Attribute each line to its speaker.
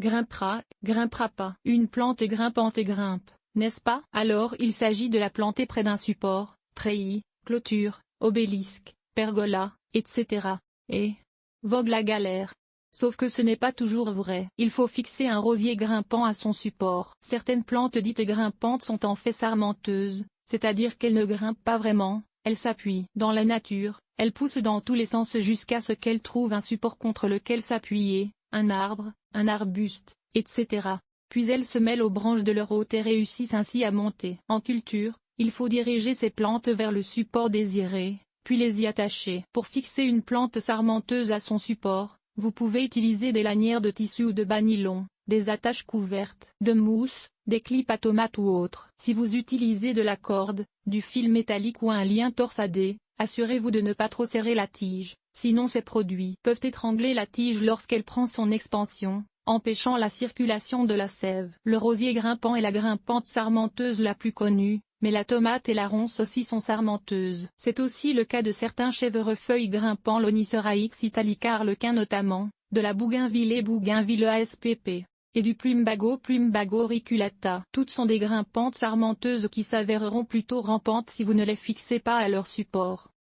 Speaker 1: grimpera pas. Une plante grimpante grimpe, n'est-ce pas? Alors il s'agit de la planter près d'un support, treillis, clôture, obélisque, pergola, etc. Et vogue la galère. Sauf que ce n'est pas toujours vrai. Il faut fixer un rosier grimpant à son support. Certaines plantes dites grimpantes sont en fait sarmenteuses, c'est-à-dire qu'elles ne grimpent pas vraiment, elles s'appuient. Dans la nature, elles poussent dans tous les sens jusqu'à ce qu'elles trouvent un support contre lequel s'appuyer, un arbre, un arbuste, etc. Puis elles se mêlent aux branches de leur hôte et réussissent ainsi à monter. En culture, il faut diriger ces plantes vers le support désiré, puis les y attacher. Pour fixer une plante sarmenteuse à son support, vous pouvez utiliser des lanières de tissu ou de bas nylon, des attaches couvertes de mousse, des clips à tomates ou autres. Si vous utilisez de la corde, du fil métallique ou un lien torsadé, assurez-vous de ne pas trop serrer la tige, sinon ces produits peuvent étrangler la tige lorsqu'elle prend son expansion, empêchant la circulation de la sève. Le rosier grimpant est la grimpante sarmenteuse la plus connue, mais la tomate et la ronce aussi sont sarmenteuses. C'est aussi le cas de certains chèvrefeuilles grimpants, l'Onyssera X italica arlequin notamment, de la Bougainvillea spp. Et du plumbago auriculata. Toutes sont des grimpantes sarmenteuses qui s'avéreront plutôt rampantes si vous ne les fixez pas à leur support.